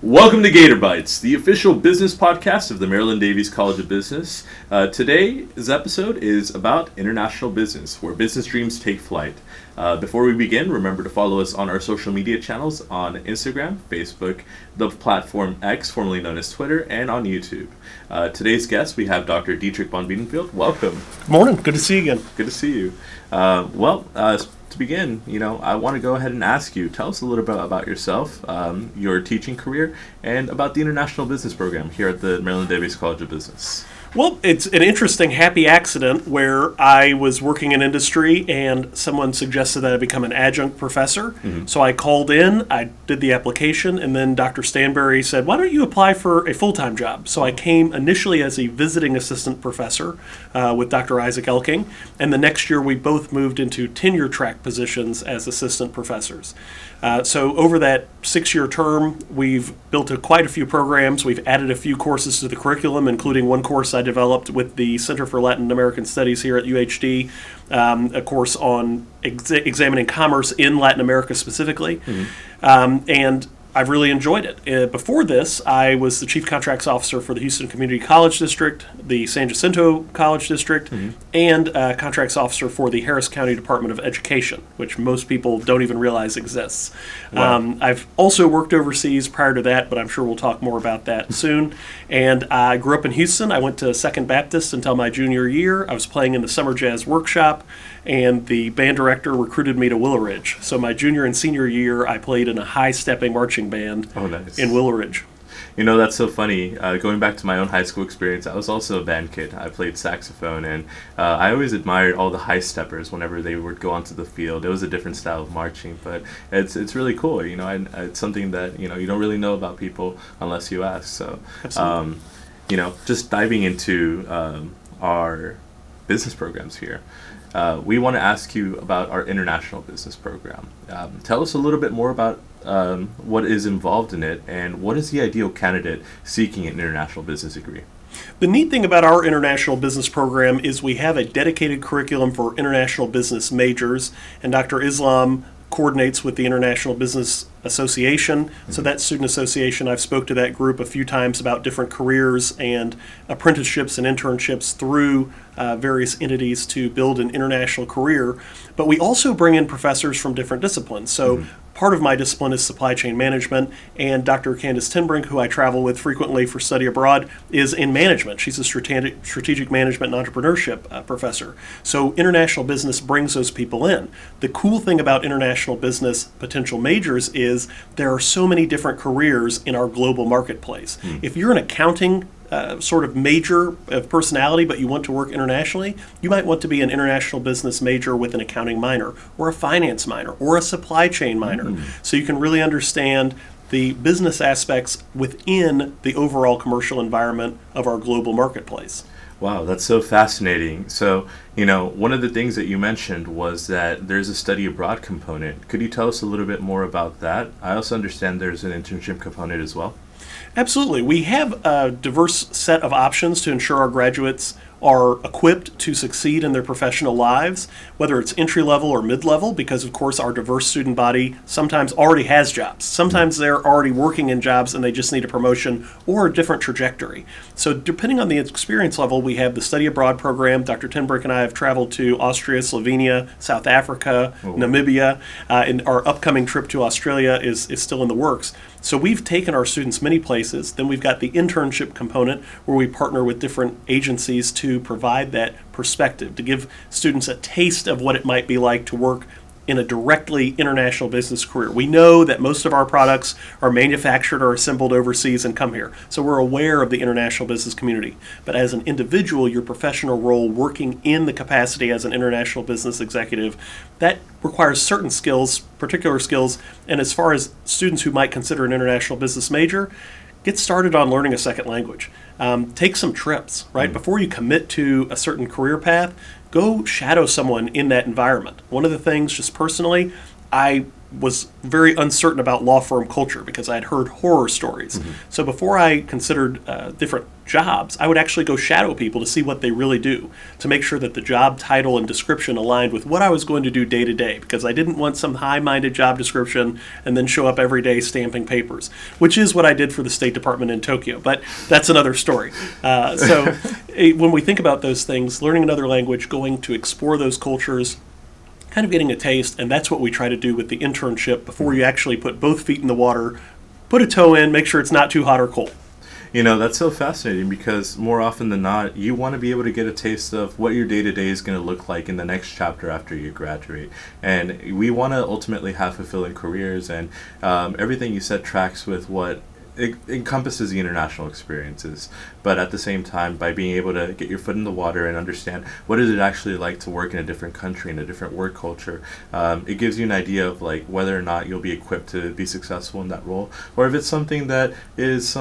Welcome to Gator Bytes, the official business podcast of the Maryland Davies College of Business. Today's episode is about international business, where business dreams take flight. Before we begin, remember to follow us on our social media channels on Instagram, Facebook, the platform X, formerly known as Twitter, and on YouTube. Today's guest, we have Dr. Dietrich Von Bidenfeld. Welcome. Good morning. Good to see you again. Good to see you. To begin, I want to go ahead and ask you, tell us a little bit about yourself, your teaching career, and about the International Business Program here at the Maryland Davies College of Business. Well, it's an interesting, happy accident where I was working in industry and someone suggested that I become an adjunct professor. Mm-hmm. So I called in, I did the application, and then Dr. Stanberry said, why don't you apply for a full-time job? So I came initially as a visiting assistant professor with Dr. Isaac Elking, and the next year we both moved into tenure track positions as assistant professors. So over that 6-year term, we've built quite a few programs. We've added a few courses to the curriculum, including one course I developed with the Center for Latin American Studies here at UHD, a course on examining commerce in Latin America specifically. Mm-hmm. And I've really enjoyed it. Before this, I was the Chief Contracts Officer for the Houston Community College District, the San Jacinto College District, mm-hmm. and Contracts Officer for the Harris County Department of Education, which most people don't even realize exists. Wow. I've also worked overseas prior to that, but I'm sure we'll talk more about that soon. And I grew up in Houston. I went to Second Baptist until my junior year. I was playing in the Summer Jazz Workshop, and the band director recruited me to Willow Ridge. So my junior and senior year, I played in a high-stepping marching band in Willow Ridge. That's so funny. Going back to my own high school experience, I was also a band kid. I played saxophone, and I always admired all the high steppers whenever they would go onto the field. It was a different style of marching, but it's really cool. It's something that you don't really know about people unless you ask. So, just diving into our business programs here. We want to ask you about our international business program. Tell us a little bit more about what is involved in it, and what is the ideal candidate seeking an international business degree? The neat thing about our international business program is we have a dedicated curriculum for international business majors, and Dr. Islam coordinates with the International Business Association. Mm-hmm. So that student association, I've spoke to that group a few times about different careers and apprenticeships and internships through various entities to build an international career. But we also bring in professors from different disciplines. So part of my discipline is supply chain management, and Dr. Candace Tinbrink, who I travel with frequently for study abroad, is in management. She's a strategic management and entrepreneurship professor. So international business brings those people in. The cool thing about international business potential majors is there are so many different careers in our global marketplace. If you're an accounting sort of major of personality, but you want to work internationally, you might want to be an international business major with an accounting minor, or a finance minor, or a supply chain minor. So you can really understand the business aspects within the overall commercial environment of our global marketplace. Wow, that's so fascinating. So, one of the things that you mentioned was that there's a study abroad component. Could you tell us a little bit more about that? I also understand there's an internship component as well. Absolutely. We have a diverse set of options to ensure our graduates are equipped to succeed in their professional lives, whether it's entry-level or mid-level, because, of course, our diverse student body sometimes already has jobs. Sometimes they're already working in jobs and they just need a promotion or a different trajectory. So depending on the experience level, we have the study abroad program. Dr. Tinbrink and I have traveled to Austria, Slovenia, South Africa, Namibia, and our upcoming trip to Australia is still in the works. So we've taken our students many places. Then we've got the internship component where we partner with different agencies to provide that perspective, to give students a taste of what it might be like to work in a directly international business career. We know that most of our products are manufactured or assembled overseas and come here. So we're aware of the international business community. But as an individual, your professional role working in the capacity as an international business executive, that requires certain skills, particular skills. And as far as students who might consider an international business major, get started on learning a second language. Take some trips, right? Before you commit to a certain career path, go shadow someone in that environment. One of the things, just personally, I was very uncertain about law firm culture because I had heard horror stories. So before I considered different jobs, I would actually go shadow people to see what they really do, to make sure that the job title and description aligned with what I was going to do day to day, because I didn't want some high-minded job description and then show up every day stamping papers, which is what I did for the State Department in Tokyo, but that's another story. When we think about those things, learning another language, going to explore those cultures, kind of getting a taste, and that's what we try to do with the internship before you actually put both feet in the water, put a toe in, make sure it's not too hot or cold. That's so fascinating because more often than not, you want to be able to get a taste of what your day-to-day is going to look like in the next chapter after you graduate. And we want to ultimately have fulfilling careers, and everything you said tracks with what it encompasses the international experiences, but at the same time, by being able to get your foot in the water and understand what is it actually like to work in a different country, in a different work culture, it gives you an idea of like whether or not you'll be equipped to be successful in that role, or if it's something that is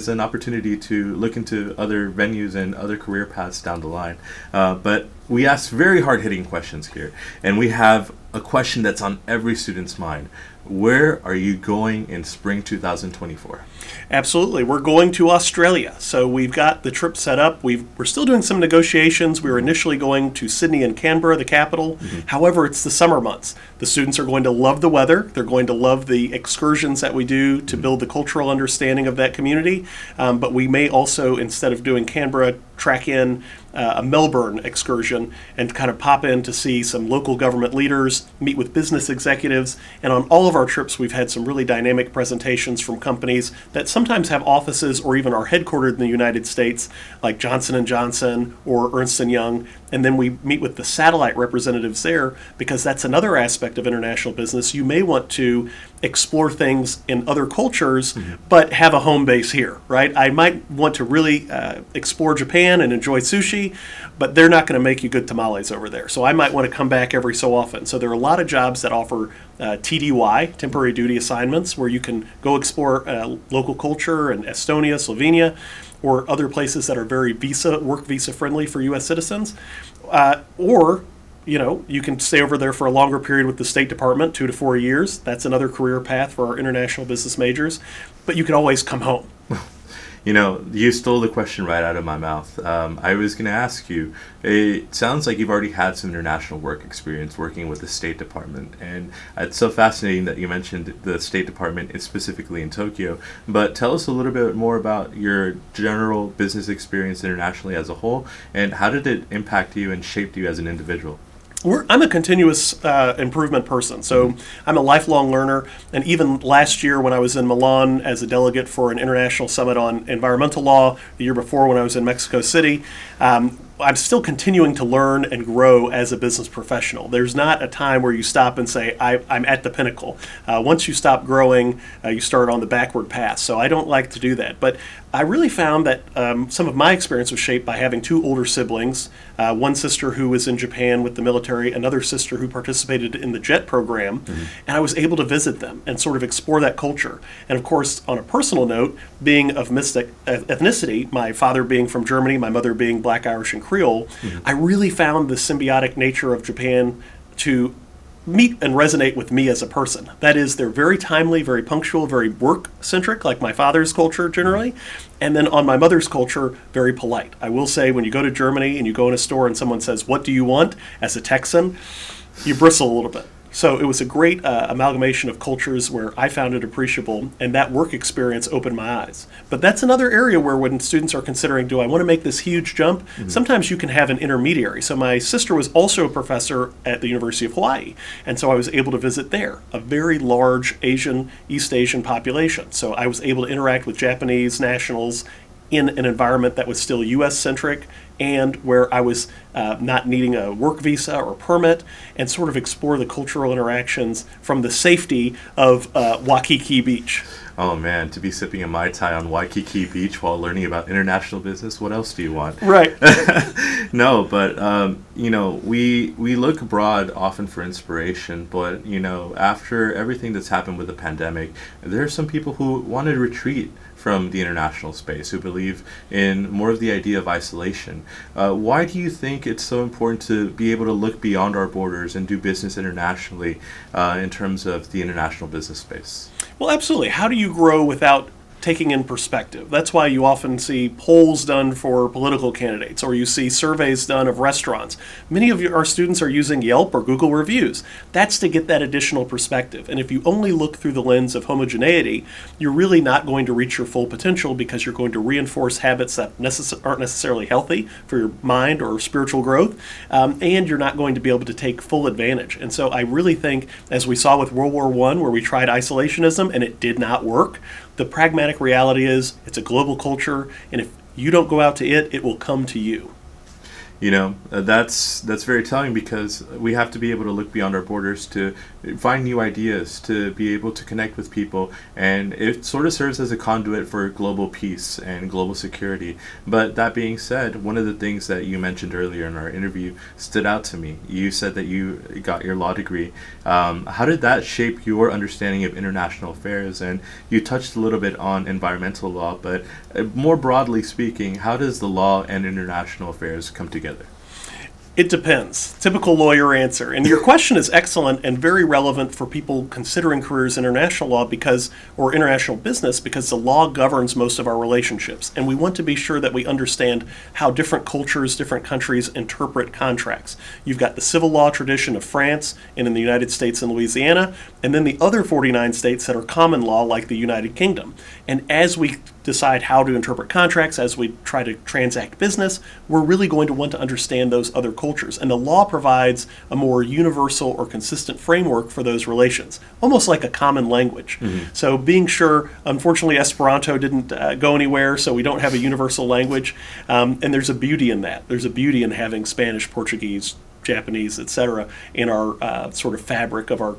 an opportunity to look into other venues and other career paths down the line. But we ask very hard-hitting questions here, and we have a question that's on every student's mind. Where are you going in spring 2024? Absolutely. We're going to Australia. So we've got the trip set up. We're still doing some negotiations. We were initially going to Sydney and Canberra, the capital. However, it's the summer months. The students are going to love the weather. They're going to love the excursions that we do to build the cultural understanding of that community. But we may also, instead of doing Canberra, track in a Melbourne excursion and kind of pop in to see some local government leaders, meet with business executives, and on all of our trips we've had some really dynamic presentations from companies that sometimes have offices or even are headquartered in the United States, like Johnson & Johnson or Ernst & Young, and then we meet with the satellite representatives there because that's another aspect of international business. You may want to explore things in other cultures, but have a home base here, right? I might want to really explore Japan and enjoy sushi, but they're not going to make you good tamales over there. So I might want to come back every so often. So there are a lot of jobs that offer TDY, temporary duty assignments, where you can go explore local culture in Estonia, Slovenia, or other places that are very work visa friendly for U.S. citizens. Or you can stay over there for a longer period with the State Department, 2 to 4 years. That's another career path for our international business majors. But you can always come home. You stole the question right out of my mouth. I was going to ask you, it sounds like you've already had some international work experience working with the State Department. And it's so fascinating that you mentioned the State Department specifically in Tokyo. But tell us a little bit more about your general business experience internationally as a whole, and how did it impact you and shape you as an individual? I'm a continuous improvement person, so I'm a lifelong learner. And even last year when I was in Milan as a delegate for an international summit on environmental law, the year before when I was in Mexico City, I'm still continuing to learn and grow as a business professional. There's not a time where you stop and say, I'm at the pinnacle. Once you stop growing, you start on the backward path. So I don't like to do that. But I really found that some of my experience was shaped by having 2 older siblings, one sister who was in Japan with the military, another sister who participated in the JET program, and I was able to visit them and sort of explore that culture. And of course, on a personal note, being of mixed ethnicity, my father being from Germany, my mother being Black, Irish, and Creole, I really found the symbiotic nature of Japan to meet and resonate with me as a person. That is, they're very timely, very punctual, very work-centric, like my father's culture generally. And then on my mother's culture, very polite. I will say, when you go to Germany and you go in a store and someone says, "What do you want?" as a Texan, you bristle a little bit. So it was a great amalgamation of cultures where I found it appreciable, and that work experience opened my eyes. But that's another area where when students are considering, do I want to make this huge jump? Sometimes you can have an intermediary. So my sister was also a professor at the University of Hawaii, and so I was able to visit there, a very large East Asian population. So I was able to interact with Japanese nationals in an environment that was still U.S.-centric and where I was not needing a work visa or permit, and sort of explore the cultural interactions from the safety of Waikiki Beach. Oh man, to be sipping a Mai Tai on Waikiki Beach while learning about international business, what else do you want? Right. No, but we look abroad often for inspiration. But after everything that's happened with the pandemic, there are some people who want to retreat from the international space, who believe in more of the idea of isolation. Why do you think it's so important to be able to look beyond our borders and do business internationally in terms of the international business space? Well, absolutely. How do you grow without taking in perspective? That's why you often see polls done for political candidates, or you see surveys done of restaurants. Many of our students are using Yelp or Google reviews. That's to get that additional perspective. And if you only look through the lens of homogeneity, you're really not going to reach your full potential, because you're going to reinforce habits that aren't necessarily healthy for your mind or spiritual growth, and you're not going to be able to take full advantage. And so I really think, as we saw with World War I, where we tried isolationism and it did not work, the pragmatic reality is it's a global culture, and if you don't go out to it, it will come to you. That's very telling, because we have to be able to look beyond our borders to find new ideas, to be able to connect with people, and it sort of serves as a conduit for global peace and global security. But that being said, one of the things that you mentioned earlier in our interview stood out to me. You said that you got your law degree. How did that shape your understanding of international affairs? And you touched a little bit on environmental law, but more broadly speaking, how does the law and international affairs come together? It depends. Typical lawyer answer. And your question is excellent and very relevant for people considering careers in international law or international business, because the law governs most of our relationships. And we want to be sure that we understand how different cultures, different countries interpret contracts. You've got the civil law tradition of France and in the United States and Louisiana, and then the other 49 states that are common law, like the United Kingdom. And as we decide how to interpret contracts, as we try to transact business, we're really going to want to understand those other cultures. And the law provides a more universal or consistent framework for those relations, almost like a common language. Mm-hmm. So being sure, unfortunately, Esperanto didn't go anywhere, so we don't have a universal language. And there's a beauty in that. There's a beauty in having Spanish, Portuguese, Japanese, etc., in our sort of fabric of our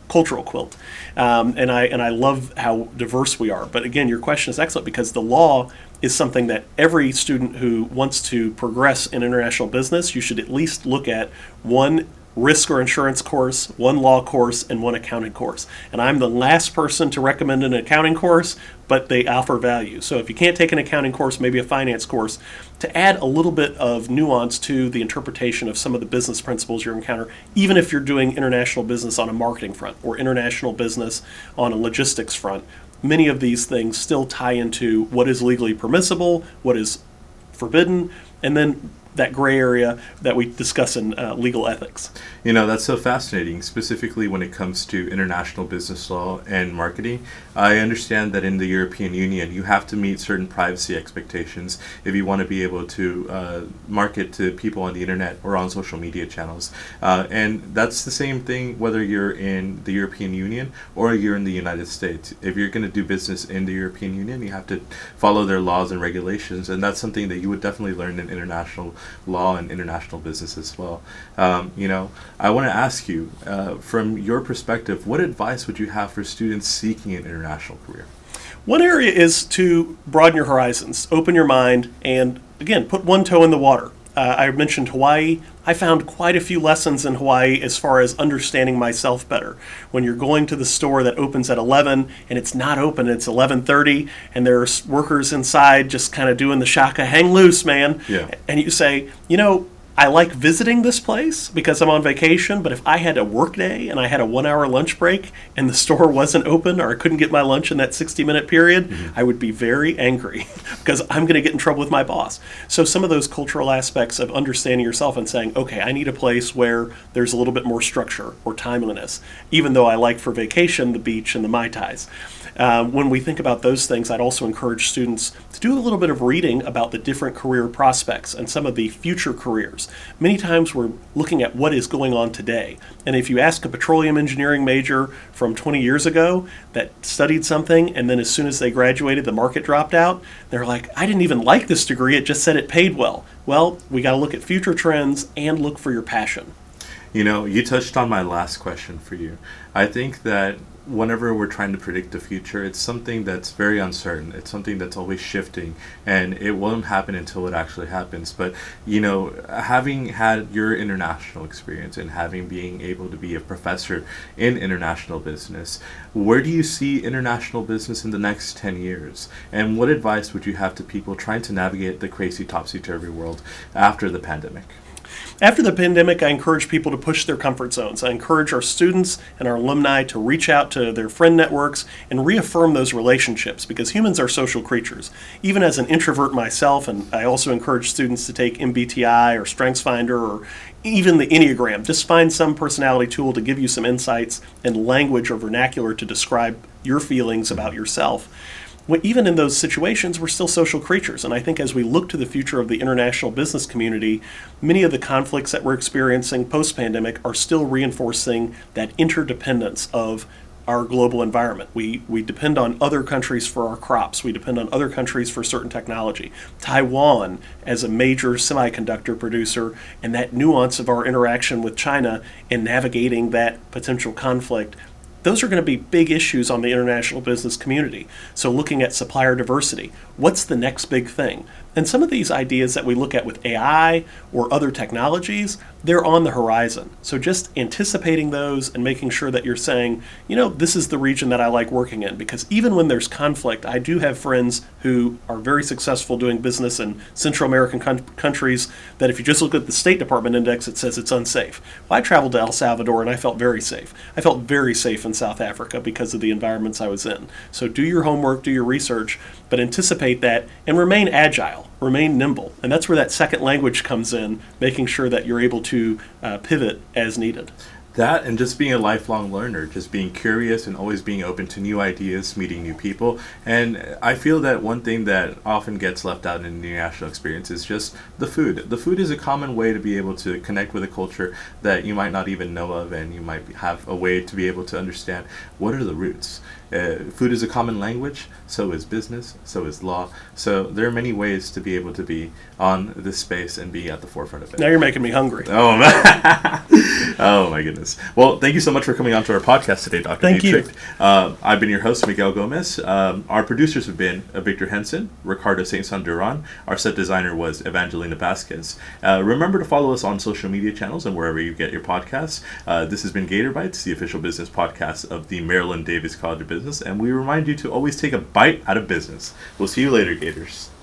cultural quilt. And I love how diverse we are. But again, your question is excellent, because the law is something that every student who wants to progress in international business, you should at least look at one risk or insurance course, one law course, and one accounting course. And I'm the last person to recommend an accounting course, but they offer value. So if you can't take an accounting course, maybe a finance course, to add a little bit of nuance to the interpretation of some of the business principles you encounter, even if you're doing international business on a marketing front or international business on a logistics front. Many of these things still tie into what is legally permissible, what is forbidden, and then that gray area that we discuss in legal ethics. That's so fascinating, specifically when it comes to international business law and marketing. I understand that in the European Union, you have to meet certain privacy expectations if you want to be able to market to people on the internet or on social media channels. And that's the same thing whether you're in the European Union or you're in the United States. If you're going to do business in the European Union, you have to follow their laws and regulations, and that's something that you would definitely learn in international law and international business as well. I want to ask you, from your perspective, what advice would you have for students seeking an international career? One area is to broaden your horizons, open your mind, and again, put one toe in the water. I mentioned Hawaii. I found quite a few lessons in Hawaii as far as understanding myself better. When you're going to the store that opens at 11 and it's not open, it's 11:30, and there's workers inside just kind of doing the shaka, hang loose, man. Yeah. And you say, I like visiting this place because I'm on vacation, but if I had a work day and I had a 1-hour lunch break and the store wasn't open, or I couldn't get my lunch in that 60-minute period, I would be very angry because I'm going to get in trouble with my boss. So some of those cultural aspects of understanding yourself and saying, okay, I need a place where there's a little bit more structure or timeliness, even though I like for vacation the beach and the Mai Tais. When we think about those things, I'd also encourage students to do a little bit of reading about the different career prospects and some of the future careers. Many times we're looking at what is going on today. And if you ask a petroleum engineering major from 20 years ago that studied something, and then as soon as they graduated, the market dropped out, they're like, I didn't even like this degree, it just said it paid well. Well, we got to look at future trends and look for your passion. You touched on my last question for you. I think that whenever we're trying to predict the future, it's something that's very uncertain. It's something that's always shifting, and it won't happen until it actually happens. But, having had your international experience and having being able to be a professor in international business, where do you see international business in the next 10 years? And what advice would you have to people trying to navigate the crazy topsy-turvy world after the pandemic? After the pandemic, I encourage people to push their comfort zones. I encourage our students and our alumni to reach out to their friend networks and reaffirm those relationships, because humans are social creatures. Even as an introvert myself, and I also encourage students to take MBTI or StrengthsFinder or even the Enneagram. Just find some personality tool to give you some insights and language or vernacular to describe your feelings about yourself. Even in those situations, we're still social creatures. And I think as we look to the future of the international business community, many of the conflicts that we're experiencing post-pandemic are still reinforcing that interdependence of our global environment. We depend on other countries for our crops. We depend on other countries for certain technology. Taiwan as a major semiconductor producer, and that nuance of our interaction with China in navigating that potential conflict, those are going to be big issues on the international business community. So looking at supplier diversity, what's the next big thing? And some of these ideas that we look at with AI or other technologies, they're on the horizon. So just anticipating those and making sure that you're saying, this is the region that I like working in. Because even when there's conflict, I do have friends who are very successful doing business in Central American countries that if you just look at the State Department index, it says it's unsafe. Well, I traveled to El Salvador and I felt very safe. I felt very safe in South Africa because of the environments I was in. So do your homework, do your research, but anticipate that and remain agile, remain nimble. And that's where that second language comes in, making sure that you're able to pivot as needed. That and just being a lifelong learner, just being curious and always being open to new ideas, meeting new people. And I feel that one thing that often gets left out in the international experience is just the food. The food is a common way to be able to connect with a culture that you might not even know of, and you might have a way to be able to understand what are the roots. Food is a common language, so is business, so is law. So there are many ways to be able to be on this space and be at the forefront of it. Now you're making me hungry. Oh, man. Oh, my goodness. Well, thank you so much for coming on to our podcast today, Dr. Thank Dietrich. you. I've been your host, Miguel Gomez. Our producers have been Victor Henson, Ricardo St. San Duran. Our set designer was Evangelina Vasquez. Remember to follow us on social media channels and wherever you get your podcasts. This has been Gator Bytes, the official business podcast of the Maryland Davis College of Business, and we remind you to always take a bite out of business. We'll see you later, Gators.